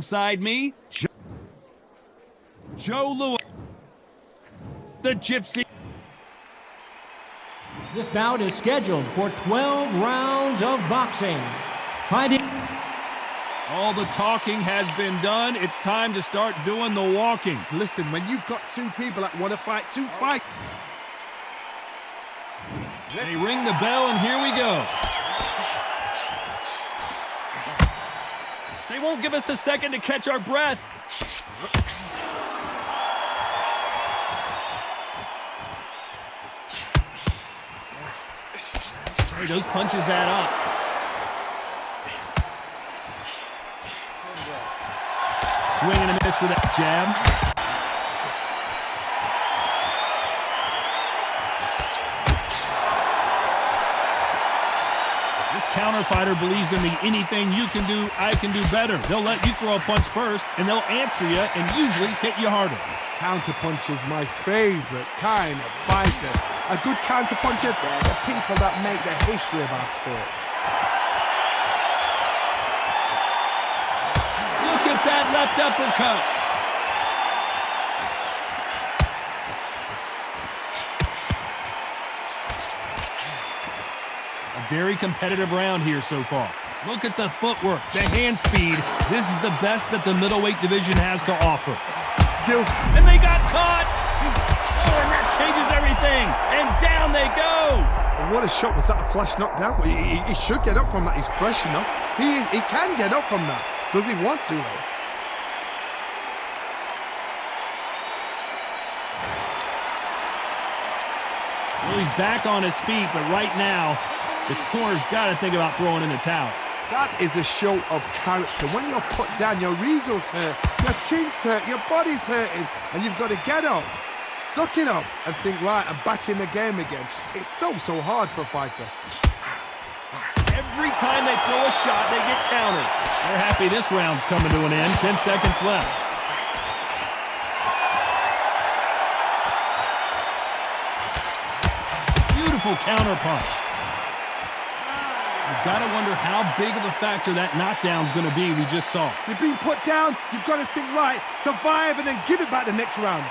alongside me, Joe Lewis, the Gypsy. This bout is scheduled for 12 rounds of boxing. Fighting. All the talking has been done. It's time to start doing the walking. Listen, when you've got two people that want to fight, fight. They ring the bell, and here we go. They won't give us a second to catch our breath. Hey, those punches add up. Swing and a miss with that jab. This counter fighter believes in the anything you can do, I can do better. They'll let you throw a punch first, and they'll answer you and usually hit you harder. Counter punch is my favorite kind of fighter. A good counter puncher, they're the people that make the history of our sport. Look at that left uppercut. A very competitive round here so far. Look at the footwork, the hand speed. This is the best that the middleweight division has to offer. Skill. And they got caught. Oh, and that changes everything. And down they go. What a shot. Was that a flash knockdown? He should get up from that. He's fresh enough. He can get up from that. Does he want to, though? Well, he's back on his feet, but right now, the corner's got to think about throwing in the towel. That is a show of character. When you're put down, your ego's hurt, your chin's hurt, your body's hurting, and you've got to get up, suck it up, and think, right, I'm back in the game again. It's so hard for a fighter. Every time they throw a shot, they get countered. They're happy this round's coming to an end. 10 seconds left. Beautiful counter punch. You've got to wonder how big of a factor that knockdown's going to be we just saw. You've been put down, you've got to think, right, survive and then give it back the next round.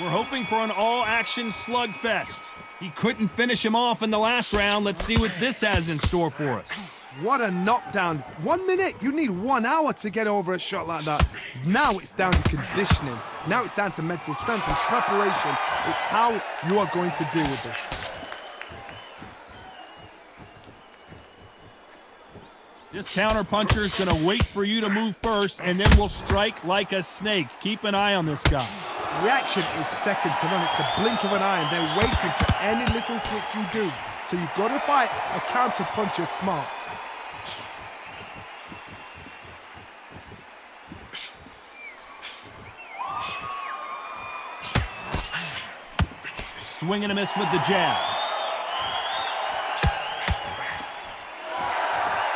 We're hoping for an all-action slugfest. He couldn't finish him off in the last round. Let's see what this has in store for us. What a knockdown. 1 minute, you need 1 hour to get over a shot like that. Now it's down to conditioning. Now it's down to mental strength and preparation. It's how you are going to deal with this. This counter-puncher is going to wait for you to move first, and then will strike like a snake. Keep an eye on this guy. Reaction is second to none. It's the blink of an eye, and they're waiting for any little twitch you do. So you've got to fight a counter-puncher smart. Swing and a miss with the jab.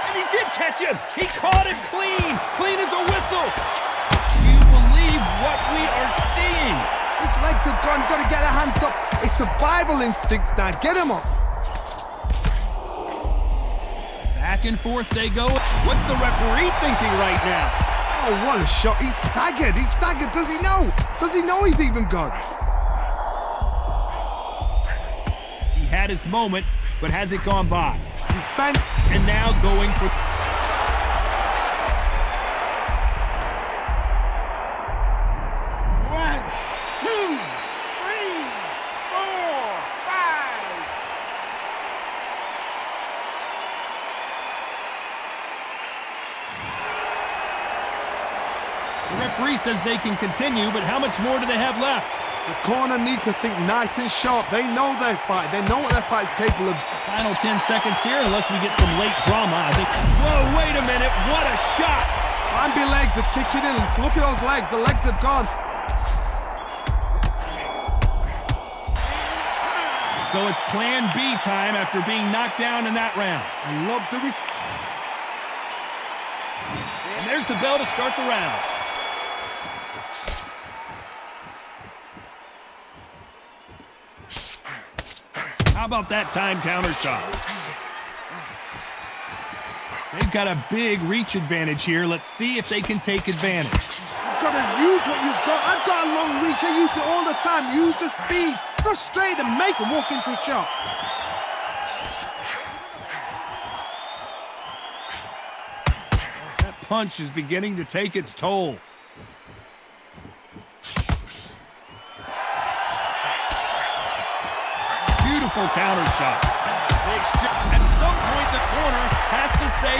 And he did catch him. He caught him clean as a whistle. Do you believe what we are seeing? His legs have gone. He's got to get their hands up. It's survival instincts now. Get him up. Back and forth they go. What's the referee thinking right now? Oh, what a shot. He's staggered. He's staggered. Does he know? Does he know he's even gone? He had his moment, but has it gone by? Defense. And now going for... The referee says they can continue, but how much more do they have left? The corner need to think nice and sharp. They know their fight. They know what their fight is capable of. Final 10 seconds here, unless we get some late drama, I think. Whoa, wait a minute. What a shot. Bambi legs are kicking in. Look at those legs. The legs have gone. So it's plan B time after being knocked down in that round. I love the And there's the bell to start the round. How about that time counter shot? They've got a big reach advantage here. Let's see if they can take advantage. You've got to use what you've got. I've got a long reach. I use it all the time. Use the speed. Frustrate and make them walk into a shot. That punch is beginning to take its toll. Beautiful counter shot. At some point, the corner has to say...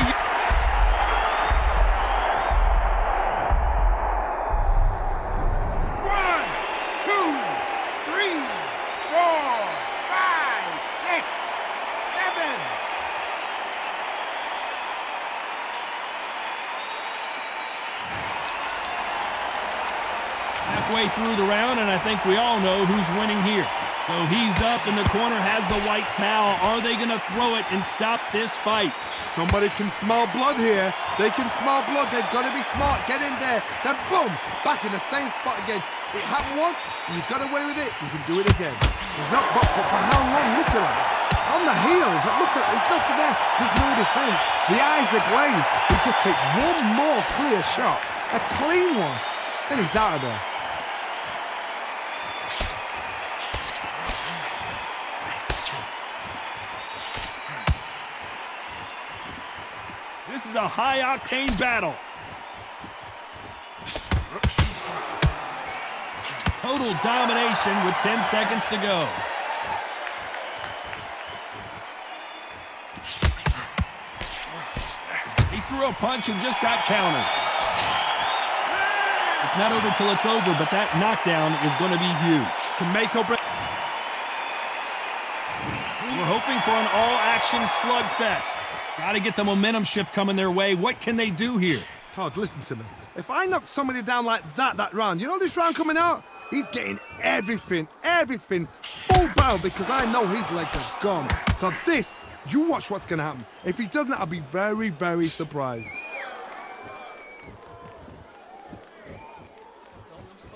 One, two, three, four, five, six, seven. Halfway through the round, and I think we all know who's winning here. So he's up, and the corner has the white towel. Are they going to throw it and stop this fight? Somebody can smell blood here. They can smell blood. They've got to be smart. Get in there. Then boom, back in the same spot again. It happened once, you got away with it, you can do it again. It's not, but for how long? Look at it. On the heels, look at it. There's nothing there. There's no defense. The eyes are glazed. He just takes one more clear shot. A clean one. Then he's out of there. This is a high-octane battle. Total domination with 10 seconds to go. He threw a punch and just got countered. It's not over till it's over, but that knockdown is going to be huge. To make or break. We're hoping for an all-action slugfest. Got to get the momentum shift coming their way. What can they do here? Todd, listen to me. If I knock somebody down like that round, you know this round coming out? He's getting everything, full barrel, because I know his legs are gone. So this, you watch what's going to happen. If he doesn't, I'll be very, very surprised.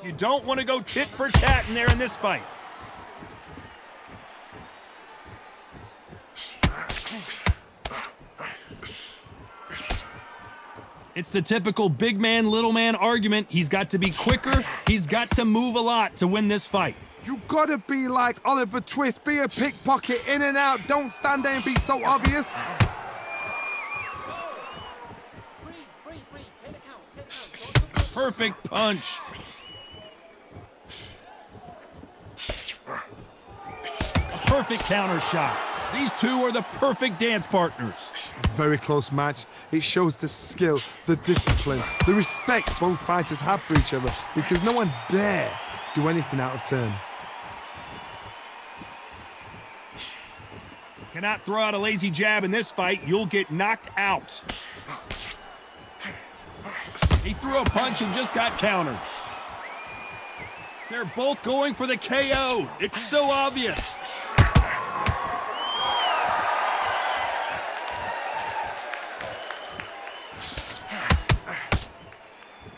You don't want to go tit for tat in there in this fight. It's the typical big man, little man argument. He's got to be quicker. He's got to move a lot to win this fight. You gotta be like Oliver Twist. Be a pickpocket, in and out. Don't stand there and be so obvious. Perfect punch. A perfect counter shot. These two are the perfect dance partners. Very close match. It shows the skill, the discipline, the respect both fighters have for each other, because no one dare do anything out of turn. Cannot throw out a lazy jab in this fight. You'll get knocked out. He threw a punch and just got countered. They're both going for the KO. It's so obvious.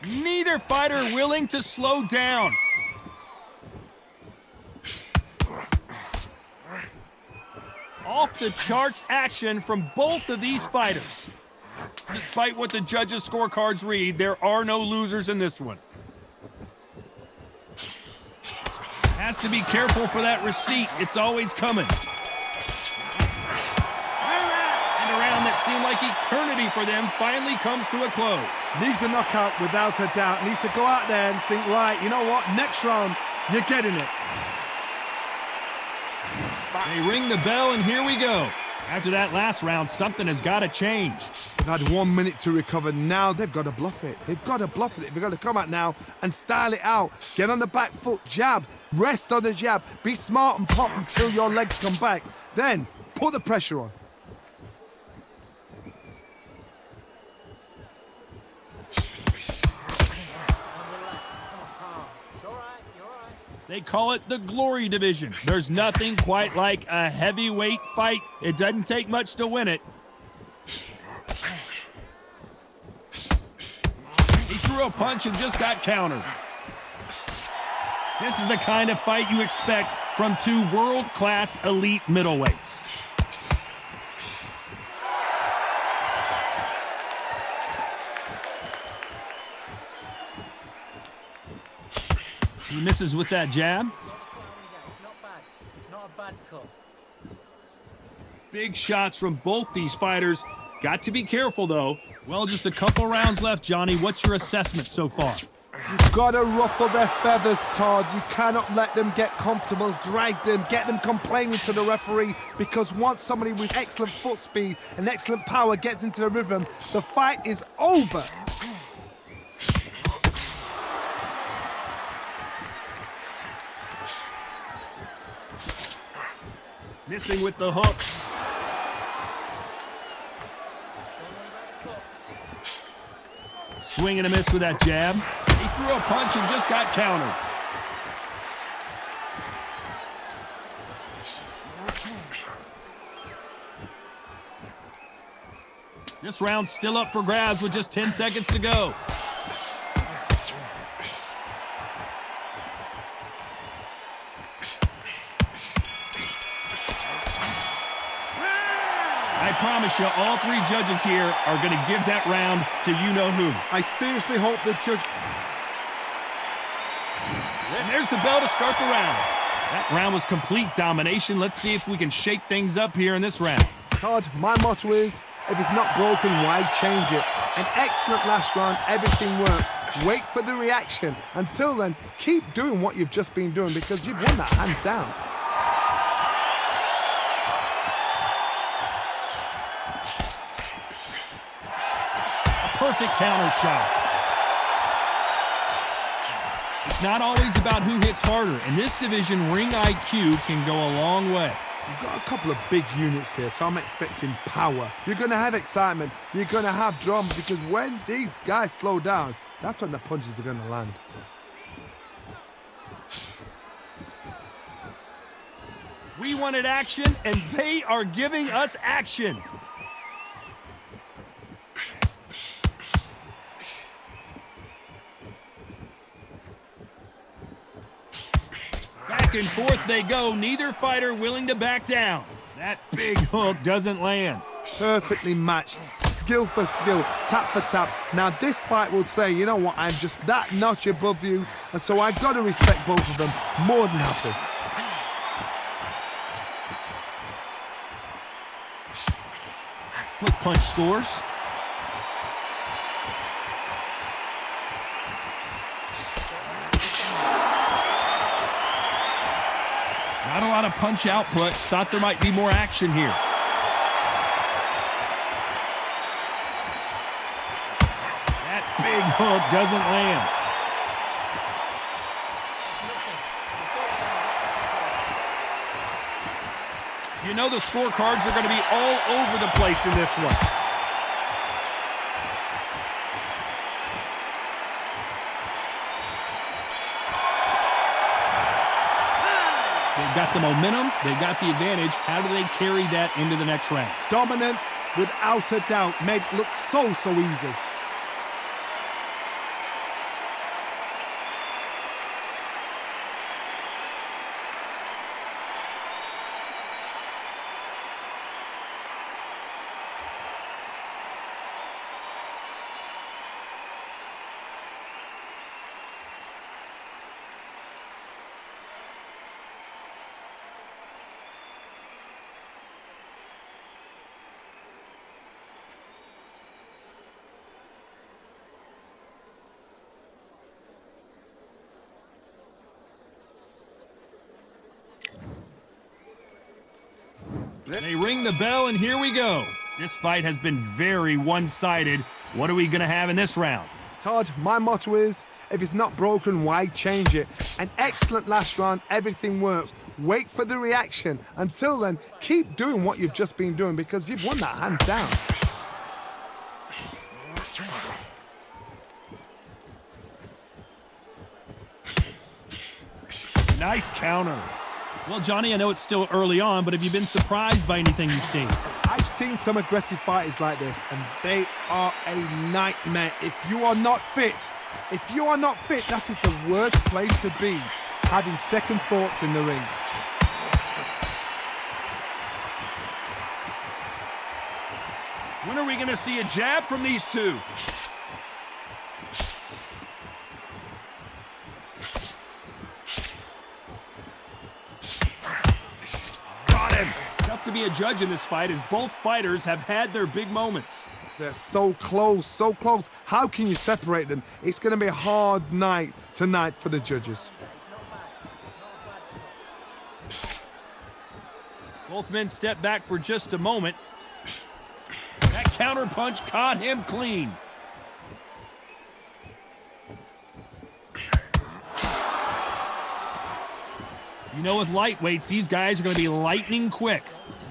Neither fighter willing to slow down. Off the charts action from both of these fighters. Despite what the judges' scorecards read, there are no losers in this one. Has to be careful for that receipt. It's always coming. And a round that seemed like eternity for them finally comes to a close. Needs a knockout without a doubt. Needs to go out there and think, right, you know what, next round, you're getting it. They ring the bell, and here we go. After that last round, something has got to change. They've had 1 minute to recover. Now they've got to bluff it. They've got to bluff it. They've got to come out now and style it out. Get on the back foot, jab, rest on the jab. Be smart and pop until your legs come back. Then put the pressure on. They call it the Glory Division. There's nothing quite like a heavyweight fight. It doesn't take much to win it. threw a punch and just got countered. This is the kind of fight you expect from two world-class elite middleweights. He misses with that jab. It's not bad. It's not a bad cut. Big shots from both these fighters. Got to be careful, though. Well, just a couple rounds left, Johnny. What's your assessment so far? You've got to ruffle their feathers, Todd. You cannot let them get comfortable, drag them, get them complaining to the referee, because once somebody with excellent foot speed and excellent power gets into the rhythm, the fight is over. Missing with the hook. Swing and a miss with that jab. He threw a punch and just got countered. This round's still up for grabs with just 10 seconds to go. I promise you, all three judges here are going to give that round to you-know-who. I seriously hope the judge... And there's the bell to start the round. That round was complete domination. Let's see if we can shake things up here in this round. Todd, my motto is, if it's not broken, why change it? An excellent last round, everything works. Wait for the reaction. Until then, keep doing what you've just been doing, because you've won that hands down. Perfect counter shot. It's not always about who hits harder. In this division, ring IQ can go a long way. You've got a couple of big units here, so I'm expecting power. You're going to have excitement. You're going to have drama, because when these guys slow down, that's when the punches are going to land. We wanted action, and they are giving us action. Back and forth they go, neither fighter willing to back down. That big hook doesn't land. Perfectly matched, skill for skill, tap for tap. Now this fight will say, you know what, I'm just that notch above you, and so I got to respect both of them more than happy. Quick punch scores. Not a lot of punch output. Thought there might be more action here. That big hook doesn't land. You know the scorecards are going to be all over the place in this one. They've got the momentum, they've got the advantage. How do they carry that into the next round? Dominance, without a doubt, made it look so easy. They ring the bell, and here we go. This fight has been very one-sided. What are we going to have in this round? Todd, my motto is, if it's not broken, why change it? An excellent last round, everything works. Wait for the reaction. Until then, keep doing what you've just been doing, because you've won that hands down. Nice counter. Well, Johnny, I know it's still early on, but have you been surprised by anything you've seen? I I've seen some aggressive fighters like this, and they are a nightmare. If you are not fit, that is the worst place to be, having second thoughts in the ring. When are we going to see a jab from these two? Got him! Tough to be a judge in this fight as both fighters have had their big moments. They're so close, so close. How can you separate them? It's going to be a hard night tonight for the judges. Both men step back for just a moment. That counter punch caught him clean. You know, with lightweights, these guys are going to be lightning quick.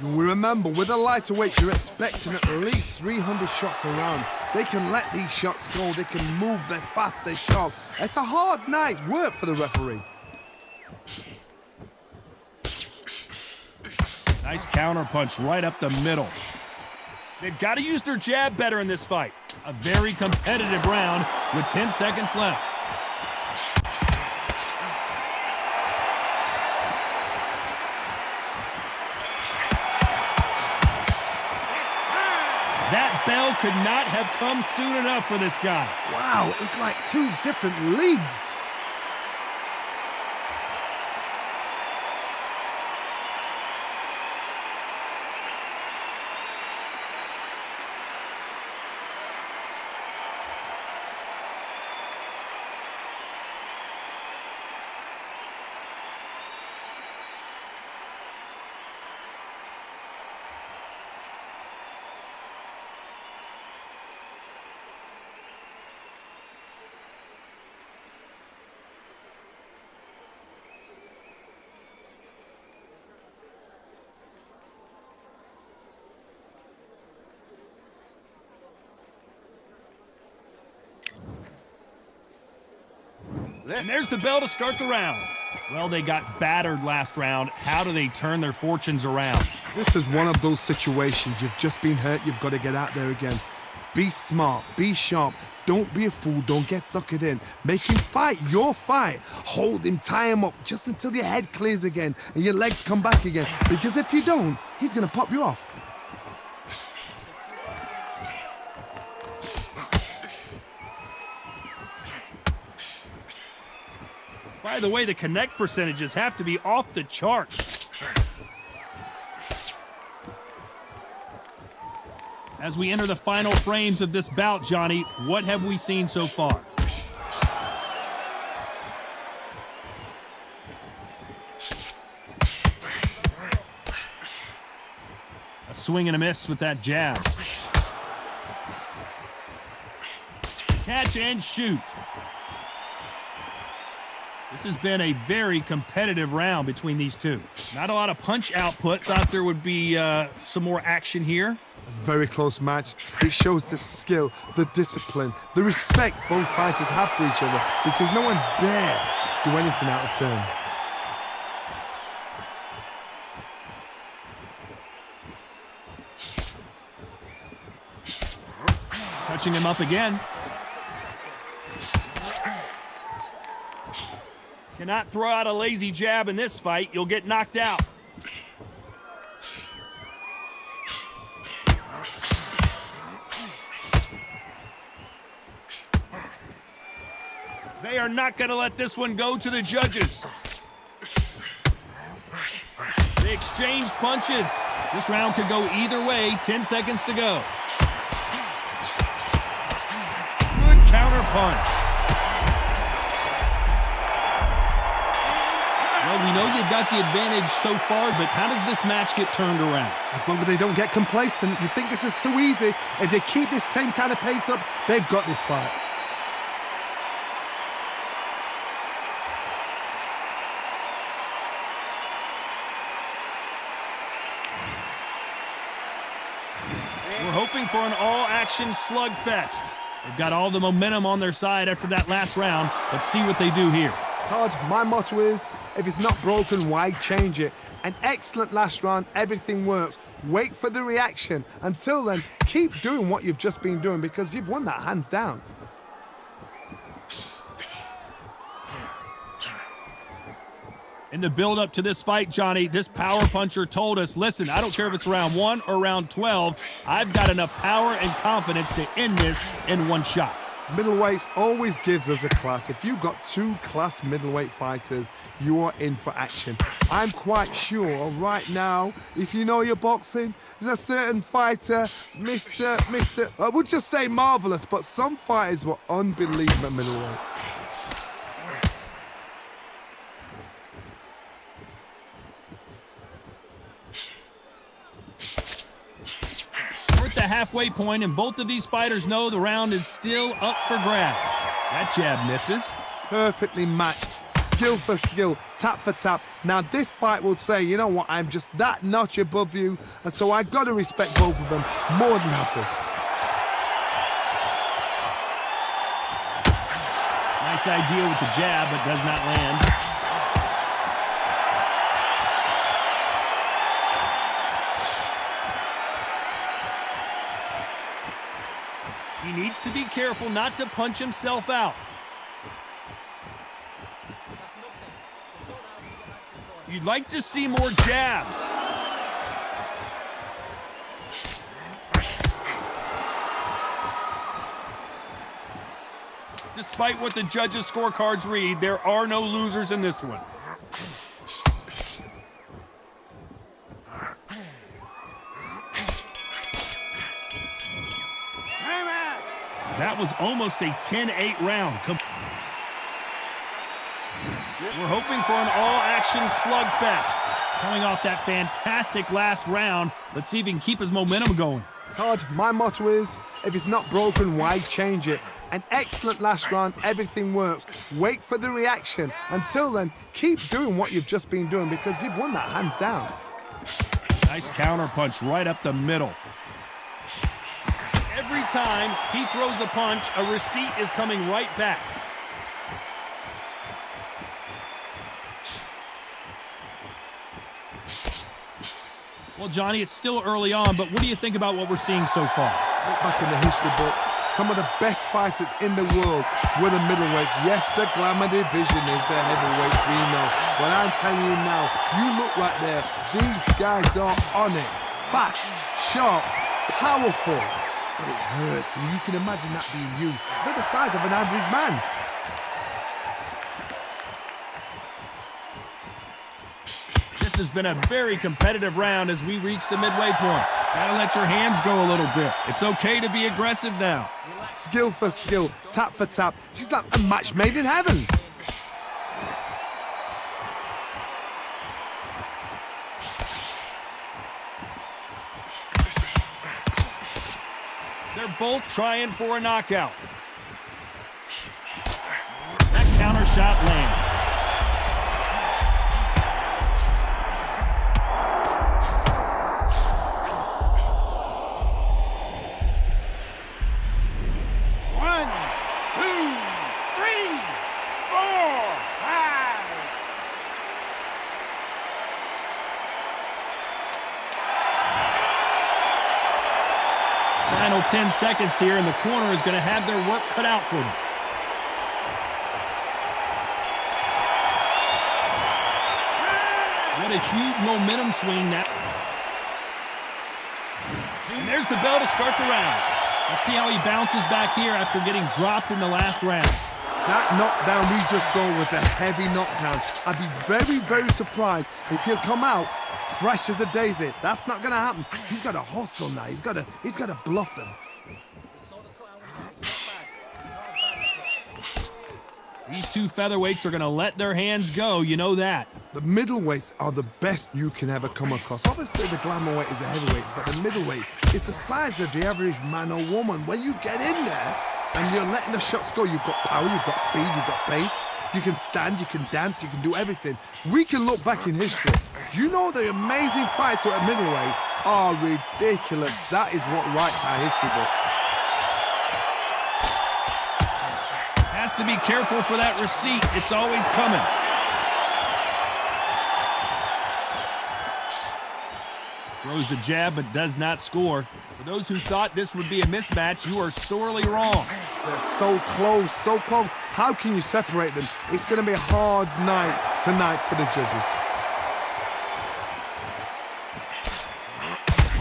We remember, with a lightweight, you're expecting at least 300 shots around. They can let these shots go. They can move. They're fast. They're sharp. It's a hard night's work for the referee. Nice counter punch right up the middle. They've got to use their jab better in this fight. A very competitive round with 10 seconds left. That bell could not have come soon enough for this guy. Wow, it's like two different leagues. And there's the bell to start the round. Well, they got battered last round. How do they turn their fortunes around? This is one of those situations. You've just been hurt. You've got to get out there again. Be smart. Be sharp. Don't be a fool. Don't get suckered in. Make him fight your fight. Hold him. Tie him up just until your head clears again and your legs come back again. Because if you don't, he's going to pop you off. By the way, the connect percentages have to be off the charts. As we enter the final frames of this bout, Johnny, what have we seen so far? A swing and a miss with that jab. Catch and shoot. This has been a very competitive round between these two. Not a lot of punch output. Thought there would be some more action here. A very close match. It shows the skill, the discipline, the respect both fighters have for each other because no one dare do anything out of turn. Touching him up again. Cannot throw out a lazy jab in this fight. You'll get knocked out. They are not going to let this one go to the judges. They exchange punches. This round could go either way. 10 seconds to go. Good counter punch. Well, we know they've got the advantage so far, but how does this match get turned around? As long as they don't get complacent, you think this is too easy. If they keep this same kind of pace up, they've got this fight. We're hoping for an all-action slugfest. They've got all the momentum on their side after that last round. Let's see what they do here. Todd, my motto is, if it's not broken, why change it? An excellent last round, everything works. Wait for the reaction. Until then, keep doing what you've just been doing because you've won that hands down. In the build-up to this fight, Johnny, this power puncher told us, listen, I don't care if it's round 1 or round 12, I've got enough power and confidence to end this in one shot. Middleweights always gives us a class. If you've got 2 class middleweight fighters, you are in for action. I'm quite sure right now, if you know your boxing, there's a certain fighter, I would just say marvelous, but some fighters were unbelievable at middleweight. We're at the halfway point, and both of these fighters know the round is still up for grabs. That jab misses. Perfectly matched, skill for skill, tap for tap. Now this fight will say, you know what, I'm just that notch above you, and so I've got to respect both of them more than happy. Nice idea with the jab, but does not land. He needs to be careful not to punch himself out. You'd like to see more jabs. Despite what the judges' scorecards read, there are no losers in this one. That was almost a 10-8 round. We're hoping for an all-action slugfest. Coming off that fantastic last round, let's see if he can keep his momentum going. Todd, my motto is, if it's not broken, why change it? An excellent last round, everything works. Wait for the reaction. Until then, keep doing what you've just been doing because you've won that hands down. Nice counter punch right up the middle. Every time he throws a punch, a receipt is coming right back. Well, Johnny, it's still early on, but what do you think about what we're seeing so far? Look back in the history books, some of the best fighters in the world were the middleweights. Yes, the glamour division is the heavyweights, we know. But I'm telling you now, you look right there, these guys are on it. Fast, sharp, powerful. But it hurts, and you can imagine that being you. They're the size of an average man. This has been a very competitive round as we reach the midway point. Gotta let your hands go a little bit. It's okay to be aggressive now. Skill for skill, tap for tap. She's like a match made in heaven. They're both trying for a knockout. That counter shot lands. Final 10 seconds here, and the corner is going to have their work cut out for them. What a huge momentum swing that. And there's the bell to start the round. Let's see how he bounces back here after getting dropped in the last round. That knockdown we just saw was a heavy knockdown. I'd be very, very surprised if he'll come out fresh as a daisy. That's not gonna happen. He's got to hustle now. He's got to bluff them. These two featherweights are gonna let their hands go, you know that. The middleweights are the best you can ever come across. Obviously the glamour weight is a heavyweight, but the middleweight is the size of the average man or woman. When you get in there and you're letting the shots go, you've got power, you've got speed, you've got pace. You can stand, you can dance, you can do everything. We can look back in history. You know the amazing fights at middleweight are ridiculous. That is what writes our history books. Has Has to be careful for that receipt. It's always coming. Throws the jab but does not score. For those who thought this would be a mismatch, you are sorely wrong. They're so close, so close. How can you separate them? It's going to be a hard night tonight for the judges.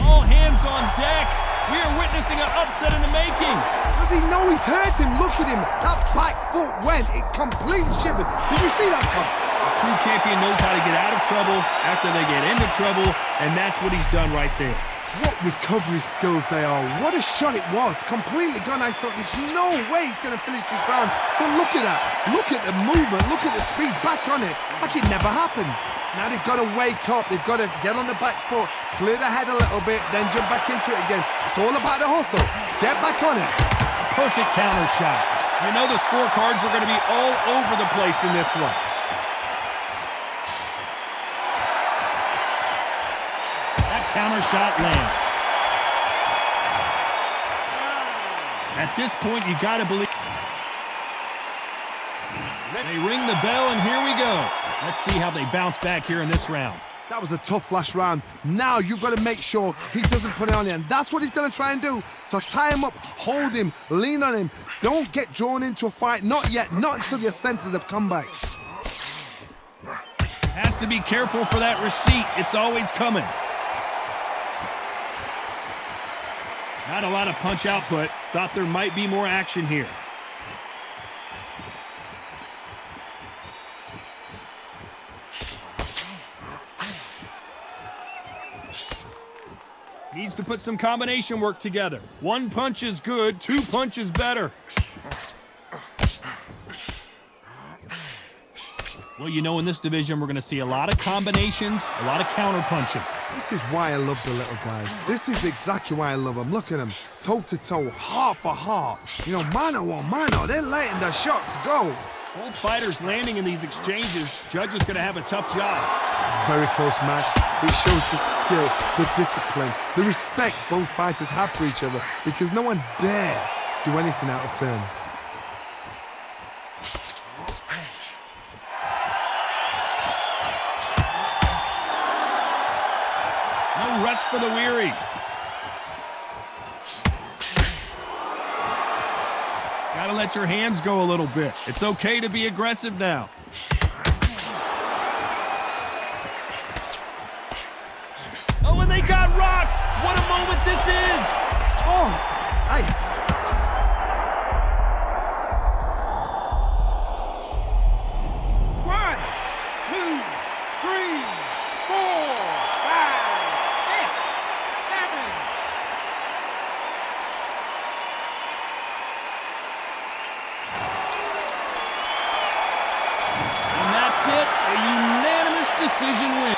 All hands on deck. We are witnessing an upset in the making. Does he know he's hurt him? Look at him. That back foot went. It completely shivered. Did you see that, Tom? A true champion knows how to get out of trouble after they get into trouble, and that's what he's done right there. What recovery skills they are. What a shot it was. Completely gone. I thought there's no way he's going to finish this round. But look at that. Look at the movement. Look at the speed back on it. Like it never happened. Now they've got to wake up. They've got to get on the back foot, clear the head a little bit, then jump back into it again. It's all about the hustle. Get back on it. Perfect counter shot. You know the scorecards are going to be all over the place in this one. That counter shot lands. At this point, you got to believe. They ring the bell, and here we go. Let's see how they bounce back here in this round. That was a tough last round. Now you've got to make sure he doesn't put it on you, and that's what he's going to try and do. So tie him up, hold him, lean on him. Don't get drawn into a fight. Not yet. Not until your senses have come back. Has to be careful for that receipt. It's always coming. Not a lot of punch output. Thought there might be more action here. Needs to put some combination work together. One punch is good, two punches better. Well, you know, in this division, we're going to see a lot of combinations, a lot of counter punching. This is why I love the little guys. This is exactly why I love them. Look at them, toe to toe, heart for heart. You know, mano a mano, they're letting the shots go. Both fighters landing in these exchanges. Judge is going to have a tough job. Very close match. It shows the skill, the discipline, the respect both fighters have for each other, because no one dare do anything out of turn. No rest for the weary. Gotta let your hands go a little bit. It's okay to be aggressive now. Oh, and they got rocked! What a moment this is! Oh, One, two, three, four, five, six, seven. And that's it. A unanimous decision win.